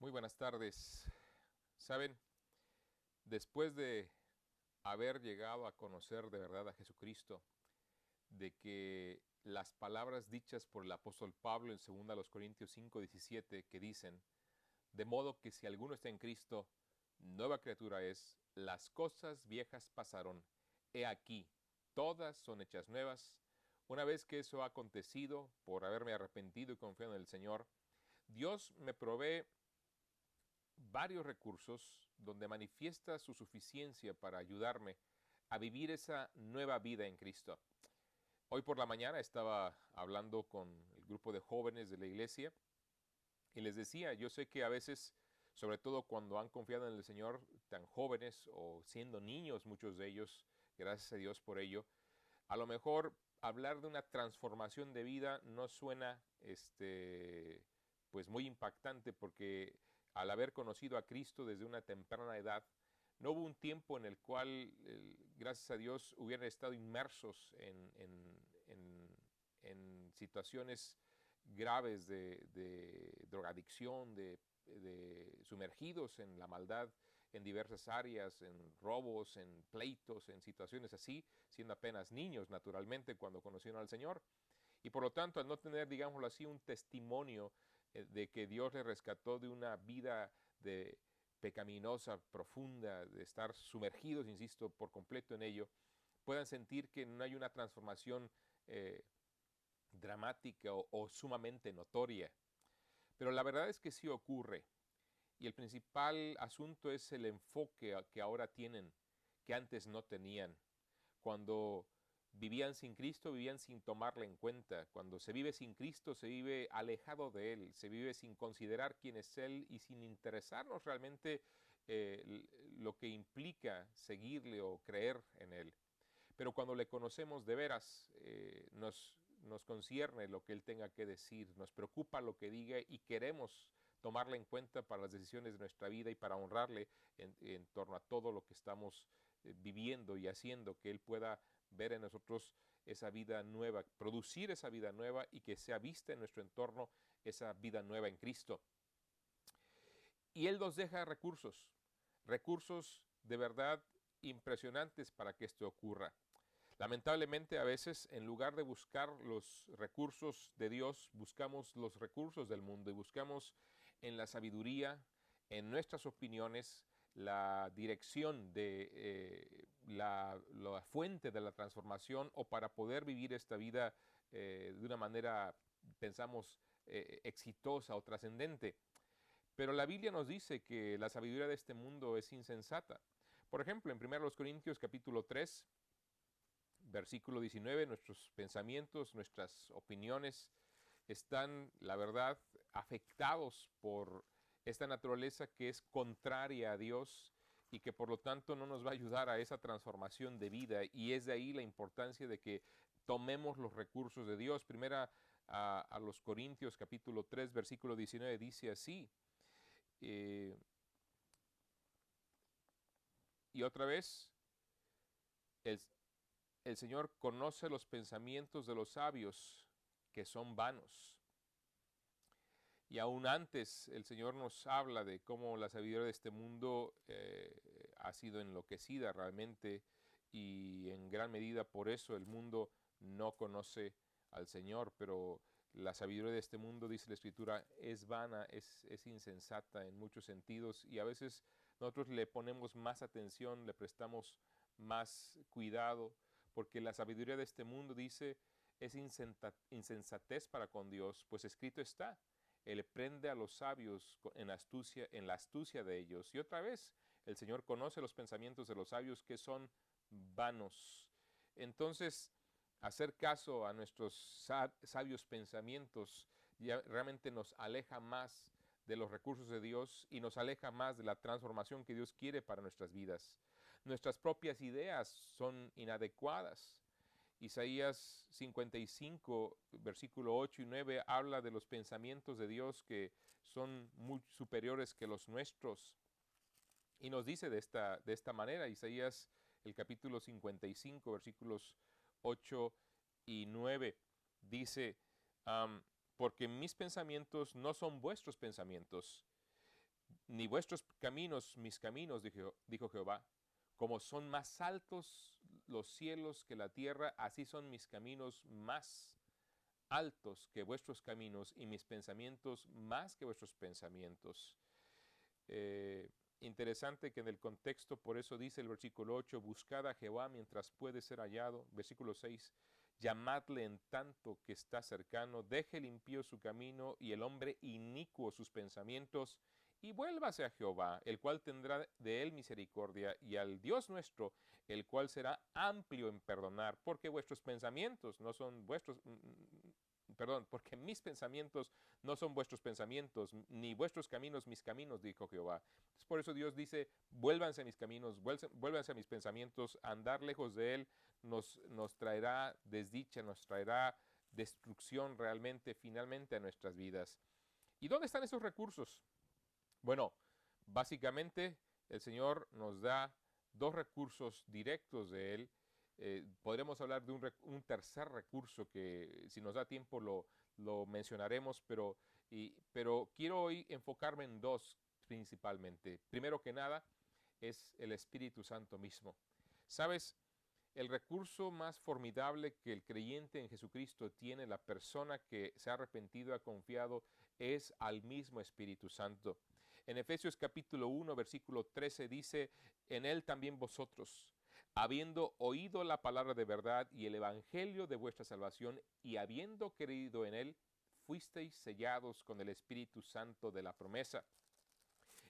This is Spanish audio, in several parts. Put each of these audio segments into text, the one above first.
Muy buenas tardes. Saben, después de haber llegado a conocer de verdad a Jesucristo, de que las palabras dichas por el apóstol Pablo en 2 Corintios 5:17 que dicen, de modo que si alguno está en Cristo, nueva criatura es, las cosas viejas pasaron, he aquí, todas son hechas nuevas. Una vez que eso ha acontecido, por haberme arrepentido y confiado en el Señor, Dios me provee varios recursos donde manifiesta su suficiencia para ayudarme a vivir esa nueva vida en Cristo. Hoy por la mañana estaba hablando con el grupo de jóvenes de la iglesia y les decía, yo sé que a veces, sobre todo cuando han confiado en el Señor, tan jóvenes o siendo niños muchos de ellos, gracias a Dios por ello, a lo mejor hablar de una transformación de vida no suena pues muy impactante porque al haber conocido a Cristo desde una temprana edad, no hubo un tiempo en el cual, gracias a Dios, hubieran estado inmersos en situaciones graves de drogadicción, de sumergidos en la maldad en diversas áreas, en robos, en pleitos, en situaciones así, siendo apenas niños, naturalmente, cuando conocieron al Señor. Y por lo tanto, al no tener, digámoslo así, un testimonio de que Dios les rescató de una vida de pecaminosa, profunda, de estar sumergidos, insisto, por completo en ello, puedan sentir que no hay una transformación dramática o sumamente notoria. Pero la verdad es que sí ocurre. Y el principal asunto es el enfoque que ahora tienen, que antes no tenían. Cuando vivían sin Cristo, vivían sin tomarle en cuenta. Cuando se vive sin Cristo, se vive alejado de Él, se vive sin considerar quién es Él y sin interesarnos realmente lo que implica seguirle o creer en Él. Pero cuando le conocemos de veras, nos concierne lo que Él tenga que decir, nos preocupa lo que diga y queremos tomarle en cuenta para las decisiones de nuestra vida y para honrarle en torno a todo lo que estamos viviendo y haciendo, que Él pueda ver en nosotros esa vida nueva, producir esa vida nueva y que sea vista en nuestro entorno esa vida nueva en Cristo. Y Él nos deja recursos, recursos de verdad impresionantes para que esto ocurra. Lamentablemente a veces en lugar de buscar los recursos de Dios, buscamos los recursos del mundo y buscamos en la sabiduría, en nuestras opiniones, la dirección de la fuente de la transformación o para poder vivir esta vida de una manera, pensamos, exitosa o trascendente. Pero la Biblia nos dice que la sabiduría de este mundo es insensata. Por ejemplo, en 1 Corintios capítulo 3, versículo 19, nuestros pensamientos, nuestras opiniones están, la verdad, afectados por esta naturaleza que es contraria a Dios y que por lo tanto no nos va a ayudar a esa transformación de vida. Y es de ahí la importancia de que tomemos los recursos de Dios. Primera a los Corintios capítulo 3, versículo 19 dice así. eh, y otra vez, el, el Señor conoce los pensamientos de los sabios que son vanos. Y aún antes el Señor nos habla de cómo la sabiduría de este mundo ha sido enloquecida realmente y en gran medida por eso el mundo no conoce al Señor, pero la sabiduría de este mundo, dice la Escritura, es vana, es insensata en muchos sentidos y a veces nosotros le ponemos más atención, le prestamos más cuidado, porque la sabiduría de este mundo, dice, es insensatez para con Dios, pues escrito está. Él prende a los sabios en la astucia de ellos. Y otra vez, el Señor conoce los pensamientos de los sabios que son vanos. Entonces, hacer caso a nuestros sabios pensamientos ya realmente nos aleja más de los recursos de Dios y nos aleja más de la transformación que Dios quiere para nuestras vidas. Nuestras propias ideas son inadecuadas. Isaías 55, versículo 8 y 9 habla de los pensamientos de Dios que son muy superiores que los nuestros. Y nos dice de esta manera, Isaías el capítulo 55, versículos 8 y 9, dice, porque mis pensamientos no son vuestros pensamientos, ni vuestros caminos mis caminos, dijo Jehová. Como son más altos los cielos que la tierra, así son mis caminos más altos que vuestros caminos y mis pensamientos más que vuestros pensamientos. Interesante que en el contexto, por eso dice el versículo 8, buscad a Jehová mientras puede ser hallado. Versículo 6, llamadle en tanto que está cercano, deje el impío su camino y el hombre inicuo sus pensamientos, y vuélvase a Jehová, el cual tendrá de él misericordia, y al Dios nuestro, el cual será amplio en perdonar, porque vuestros pensamientos no son vuestros, porque mis pensamientos no son vuestros pensamientos, ni vuestros caminos mis caminos, dijo Jehová. Entonces, por eso Dios dice, vuélvanse a mis caminos, vuélvanse a mis pensamientos, andar lejos de Él nos traerá desdicha, nos traerá destrucción realmente, finalmente a nuestras vidas. ¿Y dónde están esos recursos? Bueno, básicamente el Señor nos da dos recursos directos de Él. Podremos hablar de un tercer recurso que si nos da tiempo lo mencionaremos, pero quiero hoy enfocarme en dos principalmente. Primero que nada es el Espíritu Santo mismo. ¿Sabes? El recurso más formidable que el creyente en Jesucristo tiene, la persona que se ha arrepentido, ha confiado, es al mismo Espíritu Santo. En Efesios capítulo 1, versículo 13 dice, en él también vosotros, habiendo oído la palabra de verdad y el evangelio de vuestra salvación, y habiendo creído en él, fuisteis sellados con el Espíritu Santo de la promesa.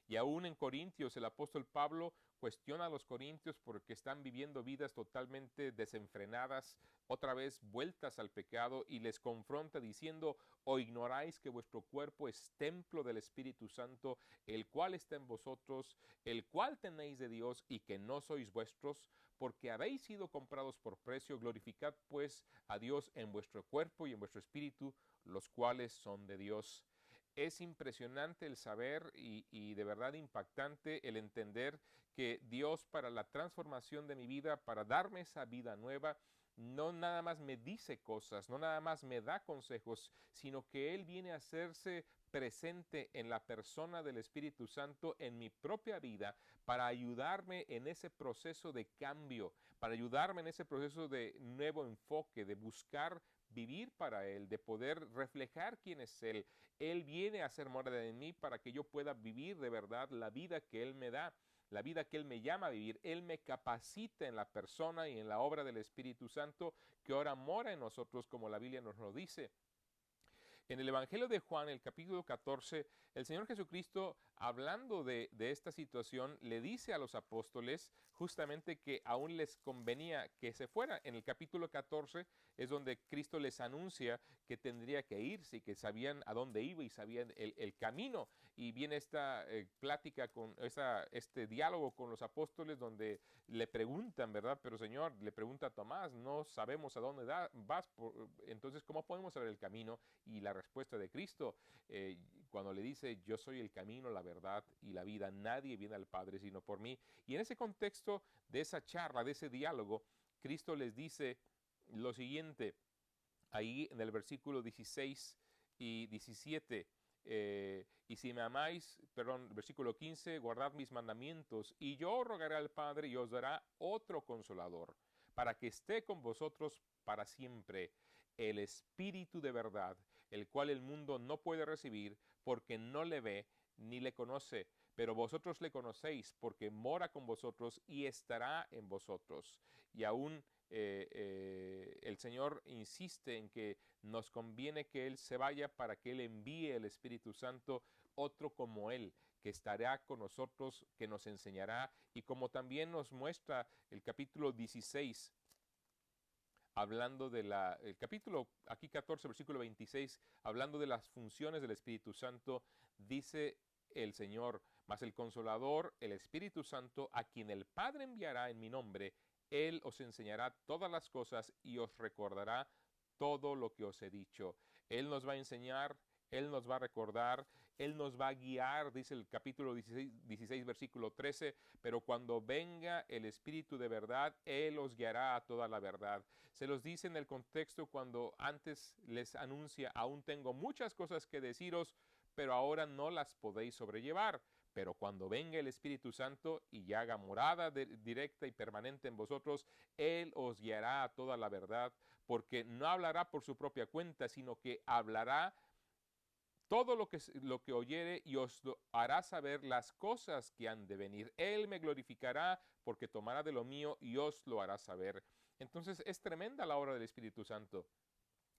Y aún en Corintios, el apóstol Pablo cuestiona a los corintios porque están viviendo vidas totalmente desenfrenadas, otra vez vueltas al pecado, y les confronta diciendo, ¿o ignoráis que vuestro cuerpo es templo del Espíritu Santo, el cual está en vosotros, el cual tenéis de Dios y que no sois vuestros? Porque habéis sido comprados por precio, glorificad pues a Dios en vuestro cuerpo y en vuestro espíritu, los cuales son de Dios. Es impresionante el saber y de verdad impactante el entender que Dios, para la transformación de mi vida, para darme esa vida nueva, no nada más me dice cosas, no nada más me da consejos, sino que Él viene a hacerse presente en la persona del Espíritu Santo en mi propia vida para ayudarme en ese proceso de cambio, para ayudarme en ese proceso de nuevo enfoque, de buscar vivir para Él, de poder reflejar quién es Él. Él viene a hacer morada en mí para que yo pueda vivir de verdad la vida que Él me da, la vida que Él me llama a vivir. Él me capacita en la persona y en la obra del Espíritu Santo que ahora mora en nosotros, como la Biblia nos lo dice. En el Evangelio de Juan, el capítulo 14, el Señor Jesucristo, hablando de esta situación, le dice a los apóstoles justamente que aún les convenía que se fuera. En el capítulo 14 es donde Cristo les anuncia que tendría que irse y que sabían a dónde iba y sabían el camino. Y viene esta plática, este diálogo con los apóstoles donde le preguntan, ¿verdad? Pero Señor, le pregunta a Tomás, no sabemos a dónde vas, entonces ¿cómo podemos saber el camino? Y la respuesta de Cristo, cuando le dice, yo soy el camino, la verdad y la vida, nadie viene al Padre sino por mí. Y en ese contexto de esa charla, de ese diálogo, Cristo les dice lo siguiente, ahí en el versículo 16 y 17, y si me amáis, versículo 15, guardad mis mandamientos, y yo rogaré al Padre y os dará otro consolador, para que esté con vosotros para siempre, el Espíritu de verdad, el cual el mundo no puede recibir porque no le ve ni le conoce, pero vosotros le conocéis porque mora con vosotros y estará en vosotros. Y aún el Señor insiste en que nos conviene que Él se vaya para que Él envíe el Espíritu Santo, otro como Él, que estará con nosotros, que nos enseñará, y como también nos muestra el capítulo 16, hablando de el capítulo aquí 14, versículo 26, hablando de las funciones del Espíritu Santo, dice el Señor, mas el Consolador, el Espíritu Santo, a quien el Padre enviará en mi nombre, Él os enseñará todas las cosas y os recordará todo lo que os he dicho. Él nos va a enseñar, Él nos va a recordar, Él nos va a guiar, dice el capítulo 16 versículo 13, pero cuando venga el Espíritu de verdad, Él os guiará a toda la verdad. Se los dice en el contexto cuando antes les anuncia, aún tengo muchas cosas que deciros, pero ahora no las podéis sobrellevar. Pero cuando venga el Espíritu Santo y haga morada directa y permanente en vosotros, Él os guiará a toda la verdad, porque no hablará por su propia cuenta, sino que hablará todo lo que oyere y os hará saber las cosas que han de venir. Él me glorificará porque tomará de lo mío y os lo hará saber. Entonces es tremenda la obra del Espíritu Santo.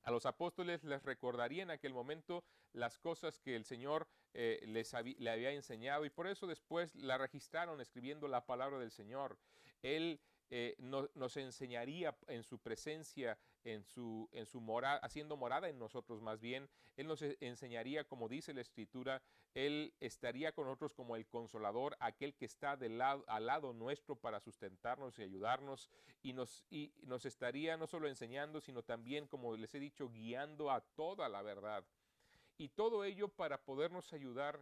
A los apóstoles les recordaría en aquel momento las cosas que el Señor le había enseñado, y por eso después la registraron escribiendo la palabra del Señor. Él nos enseñaría en su presencia, en su morada, haciendo morada en nosotros más bien. Él nos enseñaría, como dice la Escritura, Él estaría con nosotros como el Consolador, aquel que está al lado nuestro para sustentarnos y ayudarnos, y nos estaría no solo enseñando, sino también, como les he dicho, guiando a toda la verdad. Y todo ello para podernos ayudar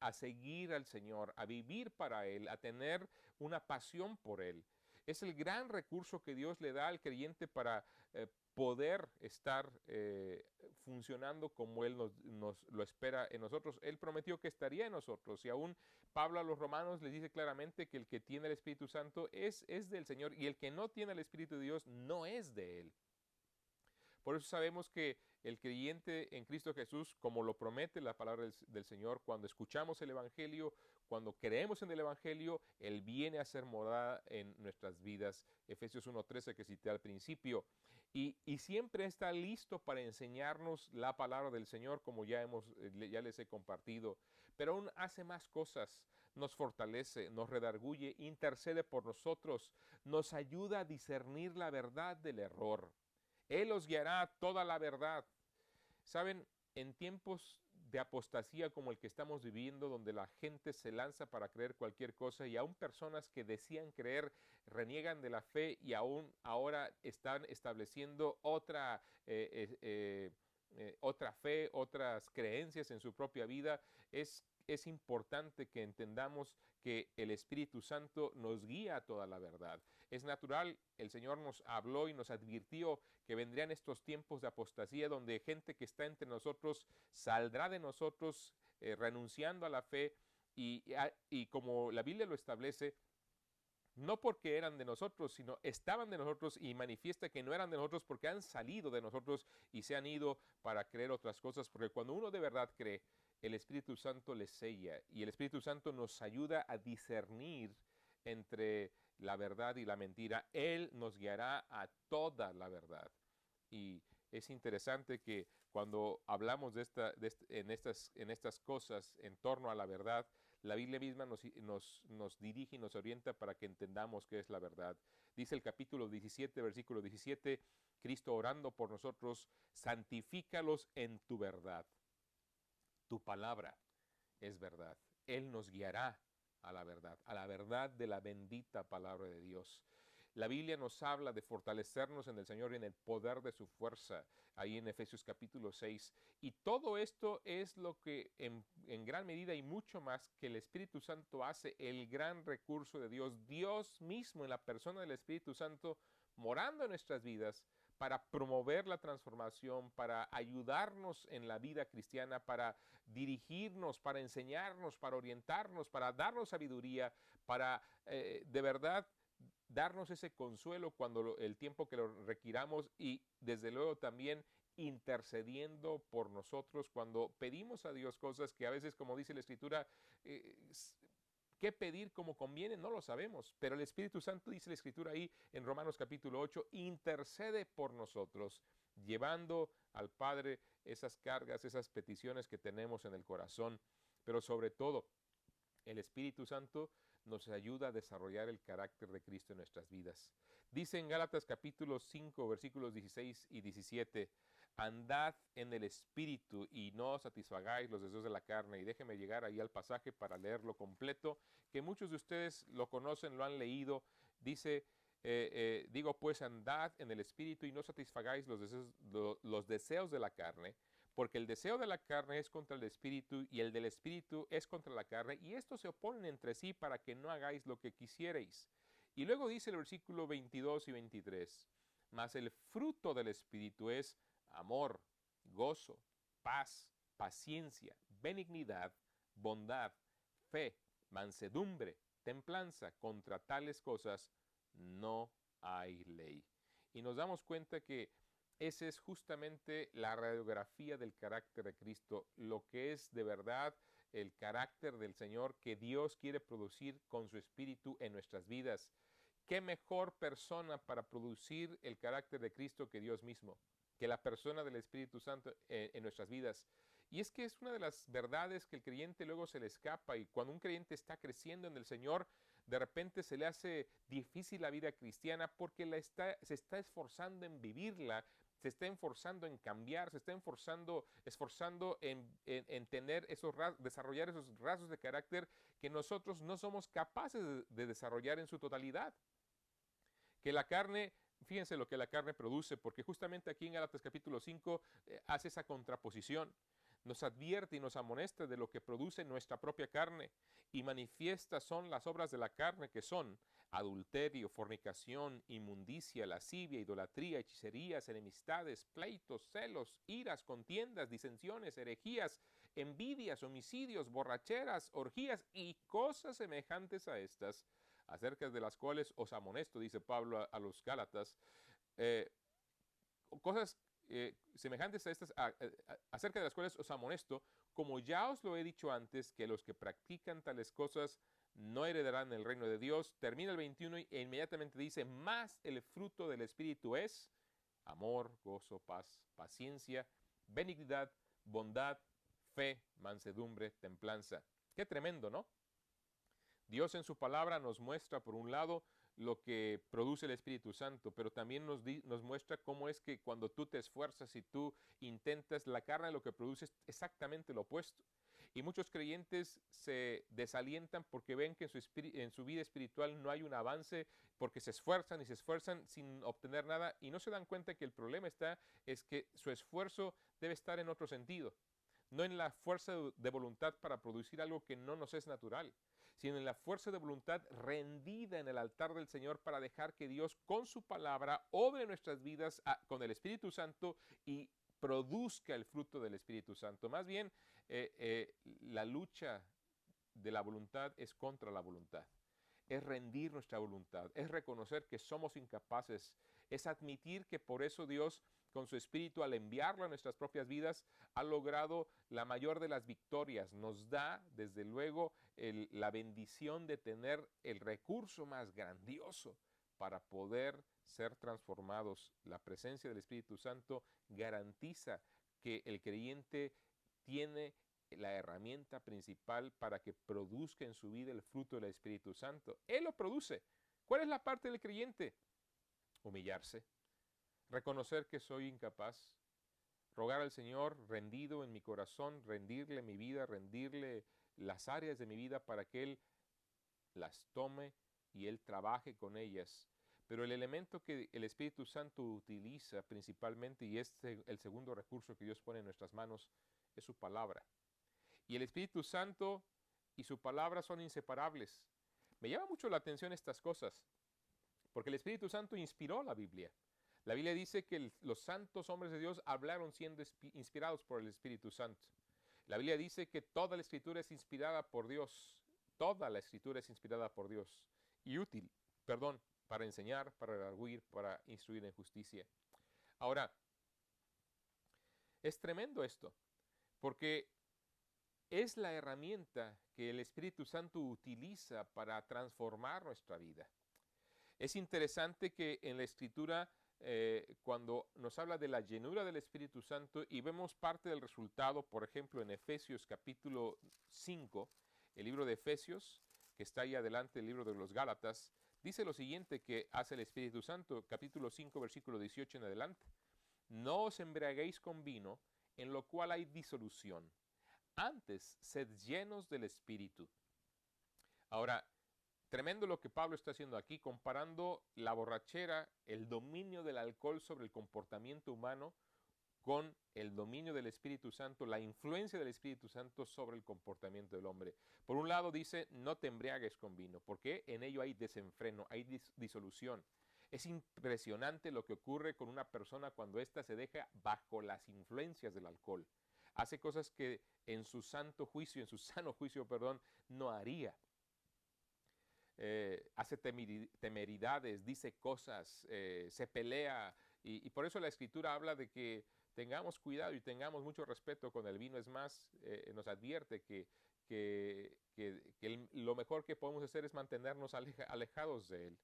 a seguir al Señor, a vivir para Él, a tener una pasión por Él. Es el gran recurso que Dios le da al creyente para poder estar funcionando como Él nos lo espera en nosotros. Él prometió que estaría en nosotros, y aún Pablo a los romanos les dice claramente que el que tiene el Espíritu Santo es del Señor, y el que no tiene el Espíritu de Dios no es de Él. Por eso sabemos que el creyente en Cristo Jesús, como lo promete la palabra del Señor, cuando escuchamos el Evangelio, cuando creemos en el Evangelio, Él viene a ser morada en nuestras vidas. Efesios 1:13 que cité al principio. Y siempre está listo para enseñarnos la palabra del Señor, como ya les he compartido. Pero aún hace más cosas. Nos fortalece, nos redarguye, intercede por nosotros, nos ayuda a discernir la verdad del error. Él os guiará a toda la verdad. Saben, en tiempos de apostasía como el que estamos viviendo, donde la gente se lanza para creer cualquier cosa, y aún personas que decían creer reniegan de la fe y aún ahora están estableciendo otra fe, otras creencias en su propia vida, es importante que entendamos que el Espíritu Santo nos guía a toda la verdad. Es natural, el Señor nos habló y nos advirtió que vendrían estos tiempos de apostasía, donde gente que está entre nosotros saldrá de nosotros renunciando a la fe, y como la Biblia lo establece, no porque eran de nosotros, sino estaban de nosotros, y manifiesta que no eran de nosotros porque han salido de nosotros y se han ido para creer otras cosas. Porque cuando uno de verdad cree, el Espíritu Santo les sella, y el Espíritu Santo nos ayuda a discernir entre la verdad y la mentira. Él nos guiará a toda la verdad. Y es interesante que cuando hablamos en estas cosas en torno a la verdad, la Biblia misma nos dirige y nos orienta para que entendamos qué es la verdad. Dice el capítulo 17, versículo 17, Cristo orando por nosotros: santifícalos en tu verdad. Tu palabra es verdad. Él nos guiará a la verdad de la bendita palabra de Dios. La Biblia nos habla de fortalecernos en el Señor y en el poder de su fuerza, ahí en Efesios capítulo 6. Y todo esto es lo que en gran medida y mucho más que el Espíritu Santo hace, el gran recurso de Dios, Dios mismo en la persona del Espíritu Santo, morando en nuestras vidas, para promover la transformación, para ayudarnos en la vida cristiana, para dirigirnos, para enseñarnos, para orientarnos, para darnos sabiduría, para de verdad darnos ese consuelo cuando el tiempo que lo requiramos, y desde luego también intercediendo por nosotros cuando pedimos a Dios cosas que a veces, como dice la Escritura, qué pedir como conviene, no lo sabemos, pero el Espíritu Santo, dice la Escritura ahí en Romanos capítulo 8, intercede por nosotros, llevando al Padre esas cargas, esas peticiones que tenemos en el corazón. Pero sobre todo, el Espíritu Santo nos ayuda a desarrollar el carácter de Cristo en nuestras vidas. Dice en Gálatas capítulo 5, versículos 16 y 17, andad en el Espíritu y no satisfagáis los deseos de la carne. Y déjeme llegar ahí al pasaje para leerlo completo, que muchos de ustedes lo conocen, lo han leído. Dice, digo pues, andad en el Espíritu y no satisfagáis los deseos de la carne, porque el deseo de la carne es contra el Espíritu, y el del Espíritu es contra la carne, y estos se oponen entre sí para que no hagáis lo que quisierais. Y luego dice el versículo 22 y 23, mas el fruto del Espíritu es amor, gozo, paz, paciencia, benignidad, bondad, fe, mansedumbre, templanza. Contra tales cosas no hay ley. Y nos damos cuenta que esa es justamente la radiografía del carácter de Cristo, lo que es de verdad el carácter del Señor que Dios quiere producir con su Espíritu en nuestras vidas. ¿Qué mejor persona para producir el carácter de Cristo que Dios mismo? Que la persona del Espíritu Santo en nuestras vidas. Y es que es una de las verdades que el creyente luego se le escapa, y cuando un creyente está creciendo en el Señor, de repente se le hace difícil la vida cristiana porque se está esforzando en vivirla, se está esforzando en cambiar, se está esforzando en tener desarrollar esos rasgos de carácter que nosotros no somos capaces de desarrollar en su totalidad. Que la carne, fíjense lo que la carne produce, porque justamente aquí en Gálatas capítulo 5 hace esa contraposición. Nos advierte y nos amonesta de lo que produce nuestra propia carne, y manifiestas son las obras de la carne, que son adulterio, fornicación, inmundicia, lascivia, idolatría, hechicerías, enemistades, pleitos, celos, iras, contiendas, disensiones, herejías, envidias, homicidios, borracheras, orgías y cosas semejantes a estas, acerca de las cuales os amonesto, dice Pablo a los Gálatas, cosas semejantes a estas, acerca de las cuales os amonesto, como ya os lo he dicho antes, que los que practican tales cosas no heredarán el reino de Dios. Termina el 21 e inmediatamente dice, más el fruto del Espíritu es amor, gozo, paz, paciencia, benignidad, bondad, fe, mansedumbre, templanza. Qué tremendo, ¿no? Dios en su palabra nos muestra, por un lado, lo que produce el Espíritu Santo, pero también nos muestra cómo es que cuando tú te esfuerzas y tú intentas, la carne lo que produce es exactamente lo opuesto. Y muchos creyentes se desalientan porque ven que en su vida espiritual no hay un avance, porque se esfuerzan y se esfuerzan sin obtener nada, y no se dan cuenta que el problema es que su esfuerzo debe estar en otro sentido, no en la fuerza de voluntad para producir algo que no nos es natural, sino en la fuerza de voluntad rendida en el altar del Señor para dejar que Dios con su palabra obre en nuestras vidas con el Espíritu Santo y produzca el fruto del Espíritu Santo. Más bien, la lucha de la voluntad es contra la voluntad. Es rendir nuestra voluntad, es reconocer que somos incapaces, es admitir que por eso Dios, con su Espíritu, al enviarlo a nuestras propias vidas, ha logrado la mayor de las victorias. Nos da, desde luego, la bendición de tener el recurso más grandioso para poder ser transformados. La presencia del Espíritu Santo garantiza que el creyente tiene la herramienta principal para que produzca en su vida el fruto del Espíritu Santo. Él lo produce. ¿Cuál es la parte del creyente? Humillarse, reconocer que soy incapaz, rogar al Señor rendido en mi corazón, rendirle mi vida, rendirle las áreas de mi vida para que Él las tome y Él trabaje con ellas. Pero el elemento que el Espíritu Santo utiliza principalmente, y es el segundo recurso que Dios pone en nuestras manos, es su palabra. Y el Espíritu Santo y su palabra son inseparables. Me llama mucho la atención estas cosas, porque el Espíritu Santo inspiró la Biblia. La Biblia dice que los santos hombres de Dios hablaron siendo inspirados por el Espíritu Santo. La Biblia dice que toda la Escritura es inspirada por Dios. Toda la Escritura es inspirada por Dios y útil, para enseñar, para redarguir, para instruir en justicia. Ahora, es tremendo esto, porque es la herramienta que el Espíritu Santo utiliza para transformar nuestra vida. Es interesante que en la Escritura, cuando nos habla de la llenura del Espíritu Santo y vemos parte del resultado, por ejemplo, en Efesios capítulo 5, el libro de Efesios, que está ahí adelante, el libro de los Gálatas, dice lo siguiente que hace el Espíritu Santo, capítulo 5, versículo 18 en adelante. No os embriaguéis con vino, en lo cual hay disolución. Antes, sed llenos del Espíritu. Ahora, tremendo lo que Pablo está haciendo aquí, comparando la borrachera, el dominio del alcohol sobre el comportamiento humano, con el dominio del Espíritu Santo, la influencia del Espíritu Santo sobre el comportamiento del hombre. Por un lado dice, no te embriagues con vino, porque en ello hay desenfreno, hay disolución. Es impresionante lo que ocurre con una persona cuando ésta se deja bajo las influencias del alcohol. hace cosas que en su santo juicio, en su sano juicio, perdón, no haría. Hace temeridades, dice cosas, se pelea, y por eso la Escritura habla de que tengamos cuidado y tengamos mucho respeto con el vino. Es más, nos advierte que lo mejor que podemos hacer es mantenernos alejados de él.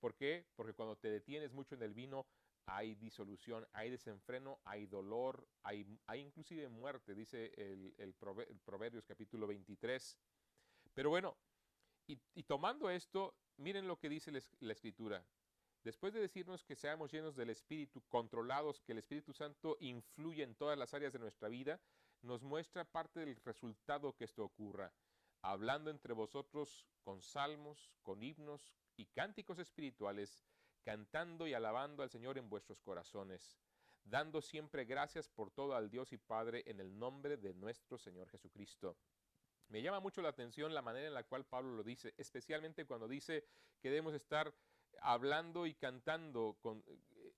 ¿Por qué? Porque cuando te detienes mucho en el vino, hay disolución, hay desenfreno, hay dolor, hay inclusive muerte, dice el Proverbios capítulo 23. Pero bueno, y tomando esto, miren lo que dice la Escritura. Después de decirnos que seamos llenos del Espíritu, controlados, que el Espíritu Santo influye en todas las áreas de nuestra vida, nos muestra parte del resultado que esto ocurra. Hablando entre vosotros con salmos, con himnos y cánticos espirituales, cantando y alabando al Señor en vuestros corazones, dando siempre gracias por todo al Dios y Padre en el nombre de nuestro Señor Jesucristo. Me llama mucho la atención la manera en la cual Pablo lo dice, especialmente cuando dice que debemos estar hablando y cantando,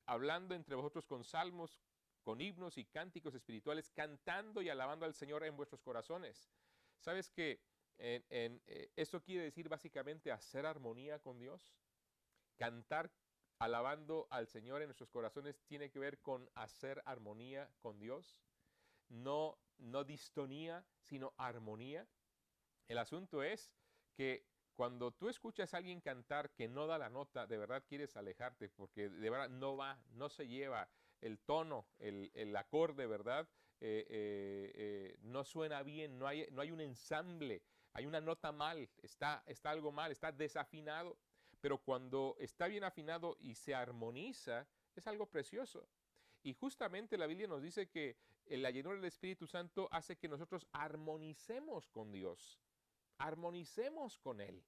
hablando entre vosotros con salmos, con himnos y cánticos espirituales, cantando y alabando al Señor en vuestros corazones. ¿Sabes qué? Esto quiere decir básicamente hacer armonía con Dios. Cantar alabando al Señor en nuestros corazones tiene que ver con hacer armonía con Dios. No distonía, sino armonía. El asunto es que cuando tú escuchas a alguien cantar que no da la nota, de verdad quieres alejarte, porque de verdad no va, no se lleva el tono, el acorde, ¿verdad? No suena bien, no hay un ensamble, hay una nota mal, está algo mal, está desafinado. Pero cuando está bien afinado y se armoniza, es algo precioso. Y justamente la Biblia nos dice que la llenura del Espíritu Santo hace que nosotros armonicemos con Dios, armonicemos con Él,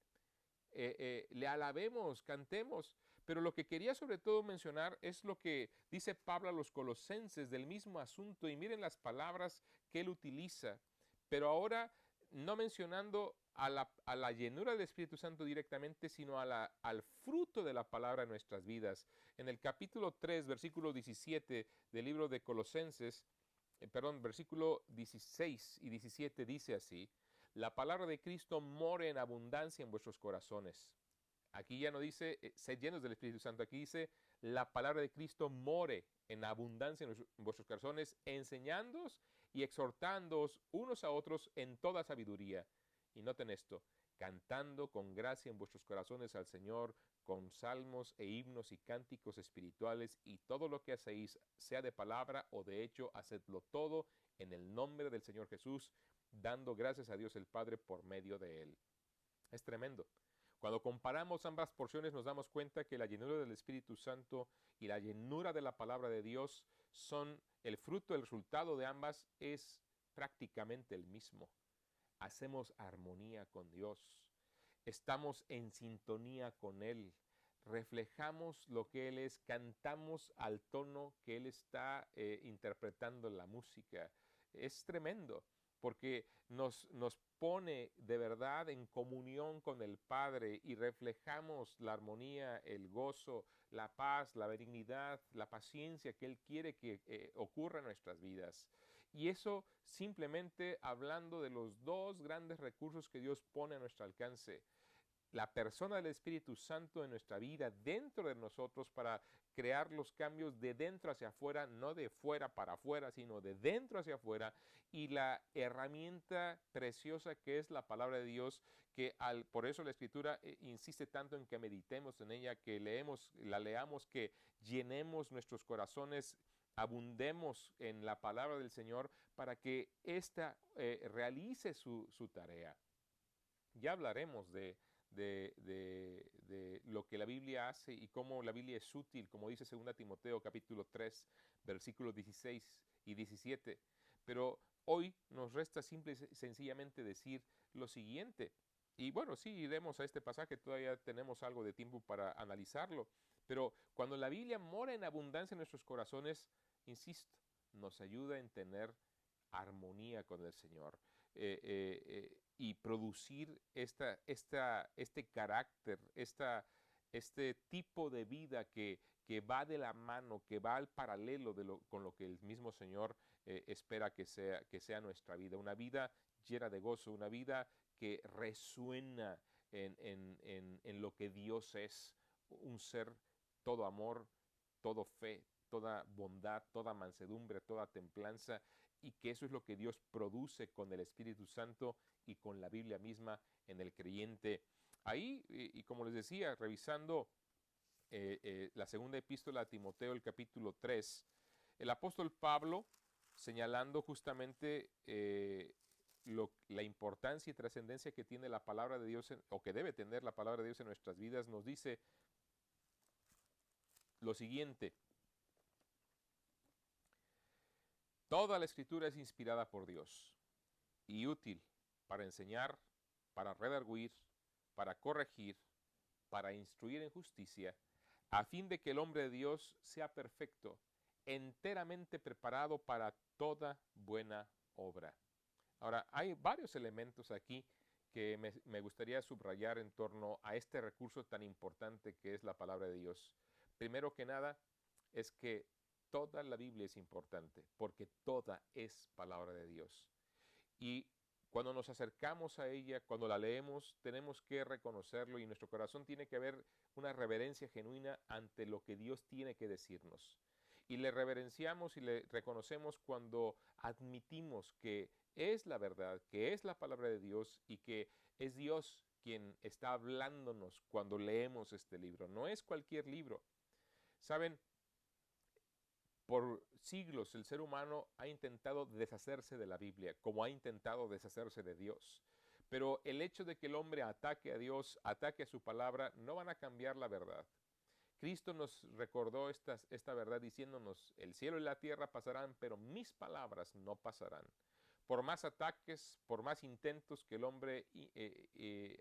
le alabemos, cantemos. Pero lo que quería sobre todo mencionar es lo que dice Pablo a los colosenses del mismo asunto, y miren las palabras que él utiliza, pero ahora no mencionando a la llenura del Espíritu Santo directamente, sino al fruto de la palabra en nuestras vidas. En el capítulo 3, versículo 17 del libro de Colosenses, versículo 16 y 17 dice así: la palabra de Cristo more en abundancia en vuestros corazones. Aquí ya no dice sed llenos del Espíritu Santo, aquí dice la palabra de Cristo more en abundancia en vuestros corazones, enseñándoos y exhortándoos unos a otros en toda sabiduría. Y noten esto: cantando con gracia en vuestros corazones al Señor, con salmos e himnos y cánticos espirituales, y todo lo que hacéis, sea de palabra o de hecho, hacedlo todo en el nombre del Señor Jesús, dando gracias a Dios el Padre por medio de Él. Es tremendo. Cuando comparamos ambas porciones nos damos cuenta que la llenura del Espíritu Santo y la llenura de la palabra de Dios son el fruto, el resultado de ambas es prácticamente el mismo. Hacemos armonía con Dios, estamos en sintonía con Él, reflejamos lo que Él es, cantamos al tono que Él está interpretando en la música. Es tremendo, porque nos pone de verdad en comunión con el Padre y reflejamos la armonía, el gozo, la paz, la benignidad, la paciencia que Él quiere que ocurra en nuestras vidas. Y eso simplemente hablando de los dos grandes recursos que Dios pone a nuestro alcance: la persona del Espíritu Santo en nuestra vida, dentro de nosotros, para crear los cambios de dentro hacia afuera, no de fuera para afuera, sino de dentro hacia afuera, y la herramienta preciosa que es la palabra de Dios, que por eso la Escritura insiste tanto en que meditemos en ella, que la leamos, que llenemos nuestros corazones, abundemos en la palabra del Señor para que ésta realice su tarea. Ya hablaremos de lo que la Biblia hace y cómo la Biblia es útil, como dice 2 Timoteo capítulo 3, versículos 16 y 17. Pero hoy nos resta simple y sencillamente decir lo siguiente. Y bueno, sí, iremos a este pasaje, todavía tenemos algo de tiempo para analizarlo. Pero cuando la Biblia mora en abundancia en nuestros corazones, insisto, nos ayuda en tener armonía con el Señor. Y producir este carácter, este tipo de vida que va de la mano, que va al paralelo con lo que el mismo Señor espera que sea nuestra vida. Una vida llena de gozo, una vida que resuena en lo que Dios es, un ser todo amor, todo fe, toda bondad, toda mansedumbre, toda templanza, y que eso es lo que Dios produce con el Espíritu Santo y con la Biblia misma en el creyente. Ahí, y como les decía, revisando la segunda epístola a Timoteo, el capítulo 3, el apóstol Pablo, señalando justamente la importancia y trascendencia que tiene la palabra de Dios, o que debe tener la palabra de Dios en nuestras vidas, nos dice lo siguiente: toda la escritura es inspirada por Dios y útil para enseñar, para redarguir, para corregir, para instruir en justicia, a fin de que el hombre de Dios sea perfecto, enteramente preparado para toda buena obra. Ahora, hay varios elementos aquí que me gustaría subrayar en torno a este recurso tan importante que es la palabra de Dios. Primero que nada, es que toda la Biblia es importante, porque toda es palabra de Dios. Y cuando nos acercamos a ella, cuando la leemos, tenemos que reconocerlo, y en nuestro corazón tiene que haber una reverencia genuina ante lo que Dios tiene que decirnos. Y le reverenciamos y le reconocemos cuando admitimos que es la verdad, que es la palabra de Dios y que es Dios quien está hablándonos cuando leemos este libro. No es cualquier libro. Saben, por siglos el ser humano ha intentado deshacerse de la Biblia, como ha intentado deshacerse de Dios. Pero el hecho de que el hombre ataque a Dios, ataque a su palabra, no van a cambiar la verdad. Cristo nos recordó esta verdad diciéndonos: el cielo y la tierra pasarán, pero mis palabras no pasarán. Por más ataques, por más intentos que el hombre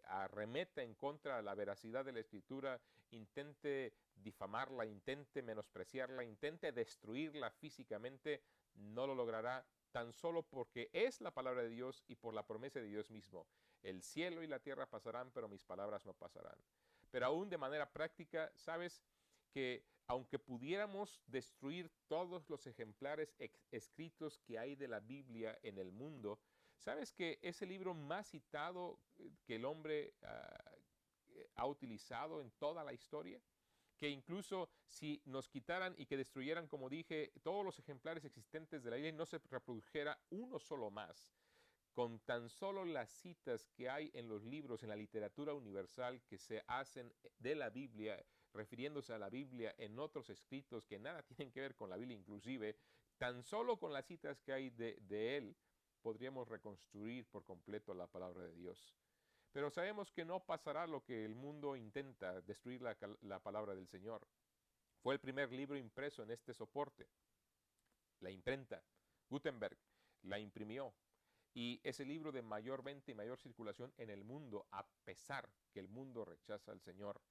arremeta en contra de la veracidad de la Escritura, intente difamarla, intente menospreciarla, intente destruirla físicamente, no lo logrará, tan solo porque es la palabra de Dios y por la promesa de Dios mismo. El cielo y la tierra pasarán, pero mis palabras no pasarán. Pero aún de manera práctica, ¿sabes? Que aunque pudiéramos destruir todos los ejemplares escritos que hay de la Biblia en el mundo, ¿sabes que es el libro más citado que el hombre ha utilizado en toda la historia? Que incluso si nos quitaran y que destruyeran, como dije, todos los ejemplares existentes de la Biblia y no se reprodujera uno solo más, con tan solo las citas que hay en los libros, en la literatura universal que se hacen de la Biblia, refiriéndose a la Biblia en otros escritos que nada tienen que ver con la Biblia inclusive, tan solo con las citas que hay de él, podríamos reconstruir por completo la palabra de Dios. Pero sabemos que no pasará lo que el mundo intenta, destruir la palabra del Señor. Fue el primer libro impreso en este soporte. La imprenta, Gutenberg, la imprimió. Y es el libro de mayor venta y mayor circulación en el mundo, a pesar que el mundo rechaza al Señor.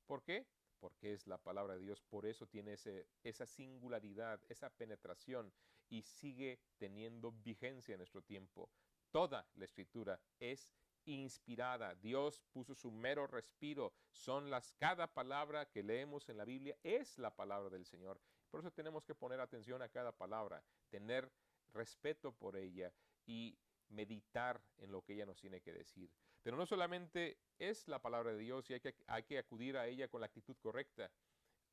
¿Por qué? Porque es la palabra de Dios. Por eso tiene esa singularidad, esa penetración, y sigue teniendo vigencia en nuestro tiempo. Toda la Escritura es inspirada. Dios puso su mero respiro. Cada palabra que leemos en la Biblia es la palabra del Señor. Por eso tenemos que poner atención a cada palabra, tener respeto por ella y meditar en lo que ella nos tiene que decir. Pero no solamente es la palabra de Dios y hay que acudir a ella con la actitud correcta.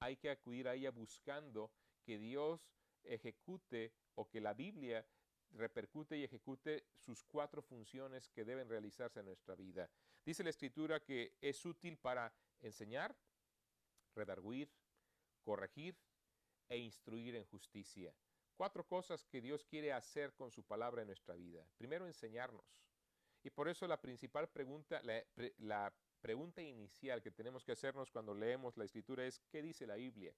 Hay que acudir a ella buscando que Dios ejecute, o que la Biblia repercute y ejecute sus 4 funciones que deben realizarse en nuestra vida. Dice la Escritura que es útil para enseñar, redarguir, corregir e instruir en justicia. 4 cosas que Dios quiere hacer con su palabra en nuestra vida. Primero, enseñarnos. Y por eso la principal pregunta, la pregunta inicial que tenemos que hacernos cuando leemos la Escritura es: ¿qué dice la Biblia?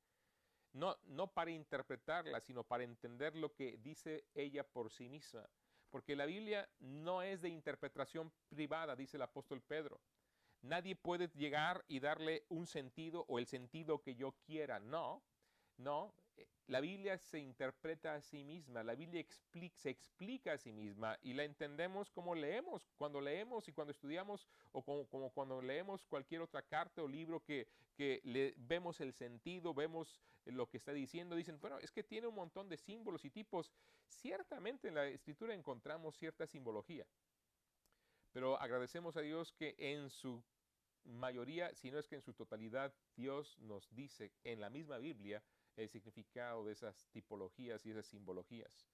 No para interpretarla, sino para entender lo que dice ella por sí misma. Porque la Biblia no es de interpretación privada, dice el apóstol Pedro. Nadie puede llegar y darle un sentido o el sentido que yo quiera. No, La Biblia se interpreta a sí misma, la Biblia se explica a sí misma y la entendemos como leemos, cuando leemos y cuando estudiamos o como cuando leemos cualquier otra carta o libro que vemos el sentido, vemos lo que está diciendo, dicen, bueno, es que tiene un montón de símbolos y tipos. Ciertamente en la Escritura encontramos cierta simbología, pero agradecemos a Dios que en su mayoría, si no es que en su totalidad, Dios nos dice en la misma Biblia el significado de esas tipologías y esas simbologías.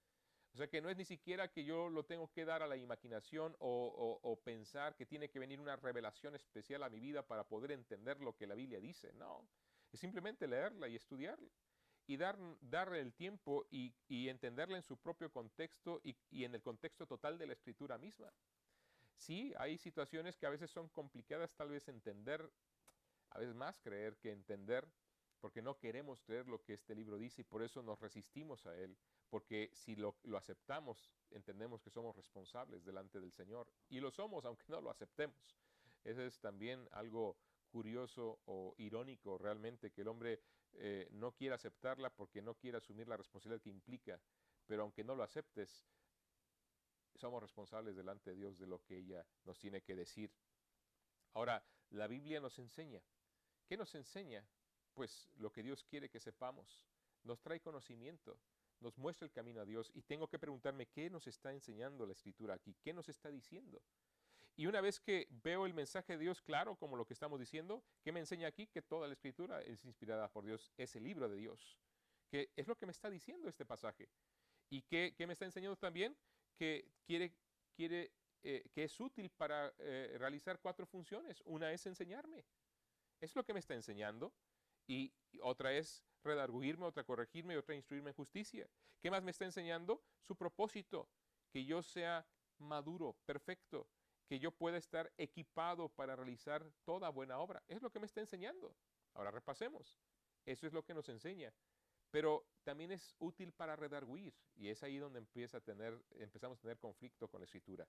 O sea que no es ni siquiera que yo lo tengo que dar a la imaginación o pensar que tiene que venir una revelación especial a mi vida para poder entender lo que la Biblia dice. No, es simplemente leerla y estudiarla y darle el tiempo y entenderla en su propio contexto y en el contexto total de la Escritura misma. Sí, hay situaciones que a veces son complicadas tal vez entender, a veces más creer que entender, porque no queremos creer lo que este libro dice y por eso nos resistimos a él, porque si lo aceptamos, entendemos que somos responsables delante del Señor y lo somos aunque no lo aceptemos. Eso es también algo curioso o irónico realmente, que el hombre no quiera aceptarla porque no quiere asumir la responsabilidad que implica, pero aunque no lo aceptes, somos responsables delante de Dios de lo que ella nos tiene que decir. Ahora, la Biblia nos enseña. ¿Qué nos enseña? Pues lo que Dios quiere que sepamos. Nos trae conocimiento, nos muestra el camino a Dios y tengo que preguntarme qué nos está enseñando la Escritura aquí, qué nos está diciendo. Y una vez que veo el mensaje de Dios claro, como lo que estamos diciendo, ¿qué me enseña aquí? Que toda la Escritura es inspirada por Dios, es el libro de Dios. Que es lo que me está diciendo este pasaje. ¿Y qué me está enseñando también? Que que es útil para realizar 4 funciones. Una es enseñarme. Es lo que me está enseñando. Y otra es redarguirme, otra corregirme y otra instruirme en justicia. ¿Qué más me está enseñando? Su propósito, que yo sea maduro, perfecto, que yo pueda estar equipado para realizar toda buena obra. Es lo que me está enseñando. Ahora repasemos. Eso es lo que nos enseña. Pero también es útil para redarguir y es ahí donde empezamos a tener conflicto con la Escritura.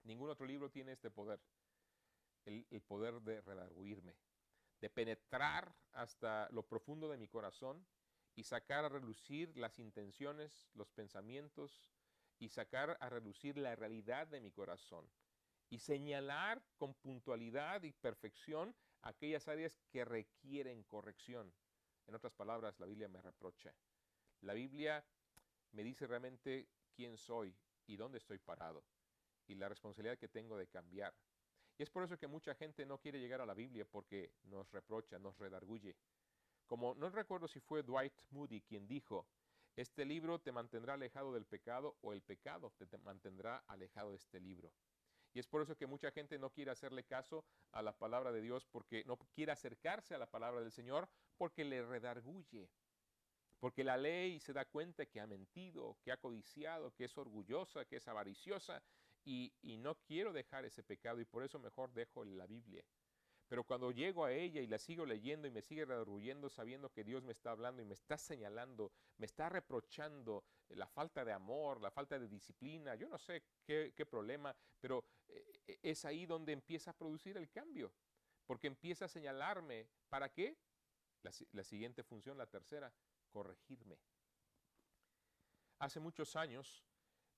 Ningún otro libro tiene este poder, el poder de redarguirme, de penetrar hasta lo profundo de mi corazón y sacar a relucir las intenciones, los pensamientos y sacar a relucir la realidad de mi corazón y señalar con puntualidad y perfección aquellas áreas que requieren corrección. En otras palabras, la Biblia me reprocha. La Biblia me dice realmente quién soy y dónde estoy parado y la responsabilidad que tengo de cambiar. Y es por eso que mucha gente no quiere llegar a la Biblia porque nos reprocha, nos redarguye. Como no recuerdo si fue Dwight Moody quien dijo, este libro te mantendrá alejado del pecado o el pecado te mantendrá alejado de este libro. Y es por eso que mucha gente no quiere hacerle caso a la palabra de Dios, porque no quiere acercarse a la palabra del Señor, porque le redarguye. Porque la ley se da cuenta que ha mentido, que ha codiciado, que es orgullosa, que es avariciosa, y no quiero dejar ese pecado y por eso mejor dejo la Biblia. Pero cuando llego a ella y la sigo leyendo y me sigue redarguyendo sabiendo que Dios me está hablando y me está señalando, me está reprochando la falta de amor, la falta de disciplina, yo no sé qué problema, pero es ahí donde empieza a producir el cambio. Porque empieza a señalarme, ¿para qué? La siguiente función, la tercera, corregirme. Hace muchos años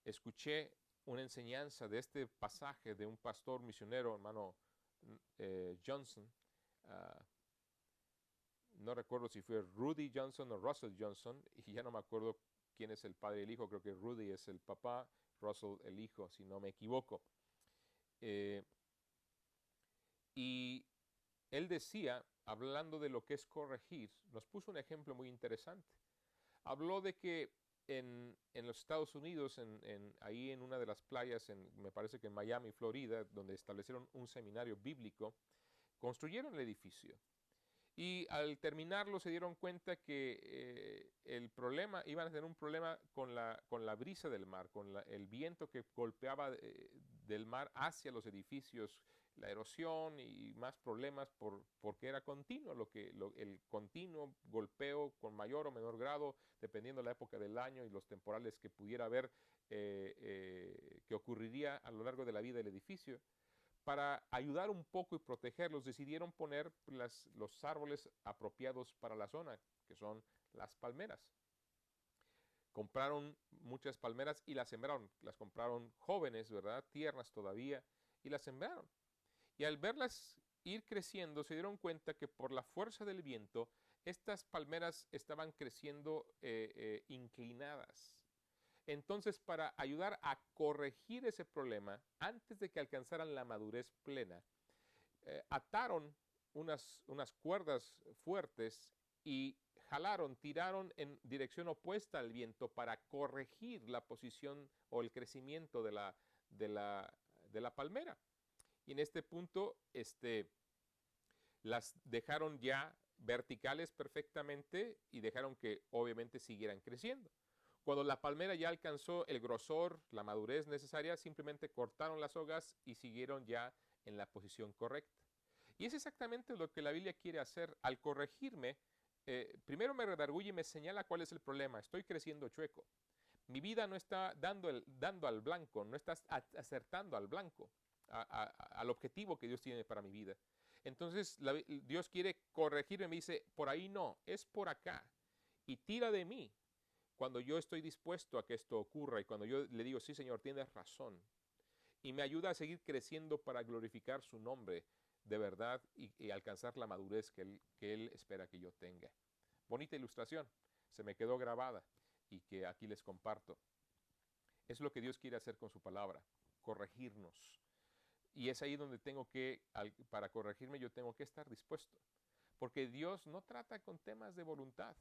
escuché una enseñanza de este pasaje de un pastor misionero, hermano Johnson. Uh, no recuerdo si fue Rudy Johnson o Russell Johnson, y ya no me acuerdo quién es el padre y el hijo, creo que Rudy es el papá, Russell el hijo, si no me equivoco. Y él decía, hablando de lo que es corregir, nos puso un ejemplo muy interesante. Habló de que en los Estados Unidos, ahí en una de las playas, me parece que en Miami, Florida, donde establecieron un seminario bíblico, construyeron el edificio. Y al terminarlo se dieron cuenta que iban a tener un problema con la brisa del mar, con el viento que golpeaba del mar hacia los edificios, la erosión y más problemas porque era continuo, el continuo golpeo con mayor o menor grado, dependiendo de la época del año y los temporales que pudiera haber, que ocurriría a lo largo de la vida del edificio. para ayudar un poco y protegerlos, decidieron poner los árboles apropiados para la zona, que son las palmeras. Compraron muchas palmeras y las sembraron. Las compraron jóvenes, ¿verdad? Tiernas todavía, y las sembraron. Y al verlas ir creciendo, se dieron cuenta que por la fuerza del viento, estas palmeras estaban creciendo inclinadas. Entonces, para ayudar a corregir ese problema, antes de que alcanzaran la madurez plena, ataron unas cuerdas fuertes y jalaron, tiraron en dirección opuesta al viento para corregir la posición o el crecimiento de la palmera. Y en este punto, las dejaron ya verticales perfectamente y dejaron que obviamente siguieran creciendo. Cuando la palmera ya alcanzó el grosor, la madurez necesaria, simplemente cortaron las hojas y siguieron ya en la posición correcta. Y es exactamente lo que la Biblia quiere hacer. Al corregirme, primero me redarguye y me señala cuál es el problema. Estoy creciendo chueco. Mi vida no está dando al blanco, no está acertando al blanco, al objetivo que Dios tiene para mi vida. Entonces Dios quiere corregirme, me dice, por ahí no, es por acá. Y tira de mí cuando yo estoy dispuesto a que esto ocurra y cuando yo le digo, sí Señor, tienes razón. Y me ayuda a seguir creciendo para glorificar su nombre de verdad y alcanzar la madurez que él espera que yo tenga. Bonita ilustración, se me quedó grabada y que aquí les comparto. Es lo que Dios quiere hacer con su palabra, corregirnos. Y es ahí donde para corregirme yo tengo que estar dispuesto. Porque Dios no trata con temas de voluntad.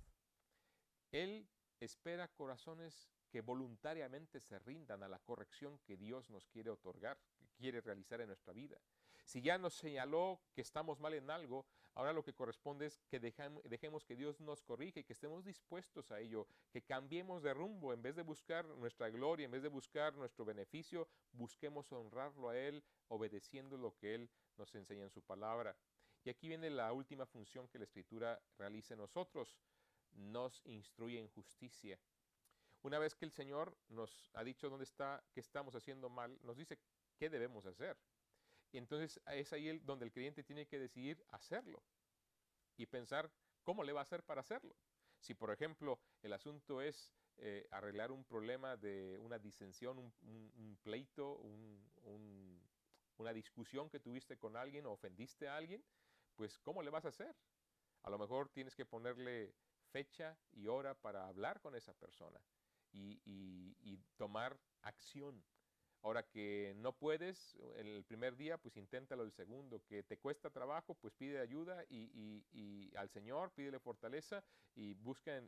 Él espera corazones que voluntariamente se rindan a la corrección que Dios nos quiere otorgar, que quiere realizar en nuestra vida. Si ya nos señaló que estamos mal en algo, ahora lo que corresponde es que dejemos que Dios nos corrija y que estemos dispuestos a ello, que cambiemos de rumbo. En vez de buscar nuestra gloria, en vez de buscar nuestro beneficio, busquemos honrarlo a Él, obedeciendo lo que Él nos enseña en su palabra. Y aquí viene la última función que la Escritura realiza en nosotros. Nos instruye en justicia. Una vez que el Señor nos ha dicho dónde está, qué estamos haciendo mal, nos dice qué debemos hacer. Y entonces es ahí donde el creyente tiene que decidir hacerlo y pensar cómo le va a hacer para hacerlo. Si, por ejemplo, el asunto es arreglar un problema de una disensión, un pleito, una discusión que tuviste con alguien o ofendiste a alguien, pues ¿cómo le vas a hacer? A lo mejor tienes que ponerle fecha y hora para hablar con esa persona y tomar acción. Ahora que no puedes el primer día, pues inténtalo el segundo. Que te cuesta trabajo, pues pide ayuda y al Señor, pídele fortaleza y busca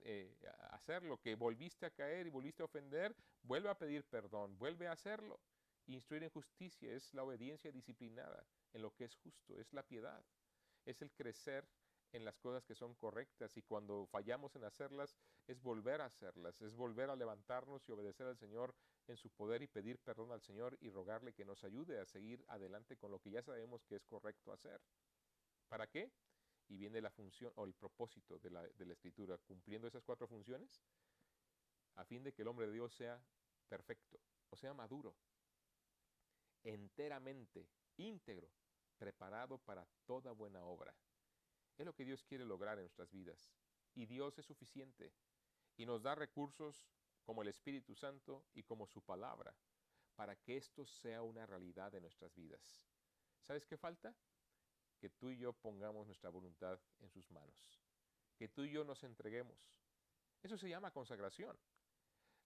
hacerlo. Que volviste a caer y volviste a ofender, vuelve a pedir perdón, vuelve a hacerlo. Instruir en justicia es la obediencia disciplinada en lo que es justo, es la piedad, es el crecer en las cosas que son correctas y cuando fallamos en hacerlas es volver a hacerlas, es volver a levantarnos y obedecer al Señor en su poder y pedir perdón al Señor y rogarle que nos ayude a seguir adelante con lo que ya sabemos que es correcto hacer. ¿Para qué? Y viene la función o el propósito de la Escritura, cumpliendo esas 4 funciones, a fin de que el hombre de Dios sea perfecto, o sea maduro, enteramente, íntegro, preparado para toda buena obra. Es lo que Dios quiere lograr en nuestras vidas. Y Dios es suficiente. Y nos da recursos como el Espíritu Santo y como su palabra para que esto sea una realidad en nuestras vidas. ¿Sabes qué falta? Que tú y yo pongamos nuestra voluntad en sus manos. Que tú y yo nos entreguemos. Eso se llama consagración.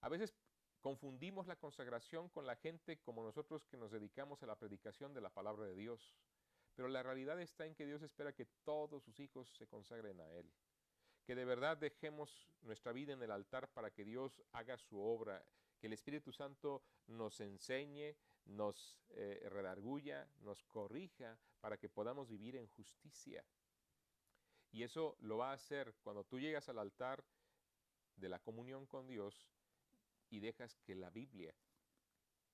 A veces confundimos la consagración con la gente como nosotros que nos dedicamos a la predicación de la palabra de Dios. Pero la realidad está en que Dios espera que todos sus hijos se consagren a Él. Que de verdad dejemos nuestra vida en el altar para que Dios haga su obra. Que el Espíritu Santo nos enseñe, nos redarguya, nos corrija para que podamos vivir en justicia. Y eso lo va a hacer cuando tú llegas al altar de la comunión con Dios y dejas que la Biblia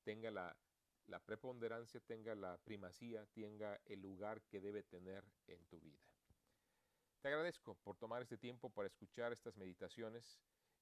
tenga la preponderancia, tenga la primacía, tenga el lugar que debe tener en tu vida. Te agradezco por tomar este tiempo para escuchar estas meditaciones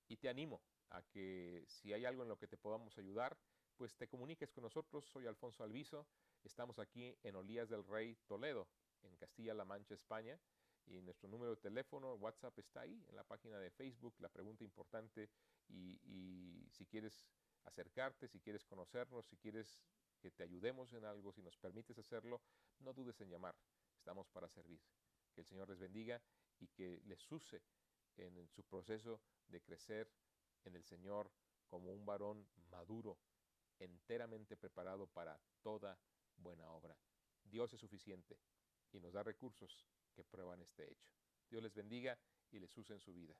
y te animo a que si hay algo en lo que te podamos ayudar, pues te comuniques con nosotros. Soy Alfonso Alviso Estamos aquí en Olías del Rey, Toledo, en Castilla-La Mancha, España. Y nuestro número de teléfono, WhatsApp, está ahí en la página de Facebook, la pregunta importante. Y si quieres acercarte, si quieres conocernos, si quieres que te ayudemos en algo, si nos permites hacerlo, no dudes en llamar. Estamos para servir. Que el Señor les bendiga y que les use en su proceso de crecer en el Señor como un varón maduro, enteramente preparado para toda buena obra. Dios es suficiente y nos da recursos que prueban este hecho. Dios les bendiga y les use en su vida.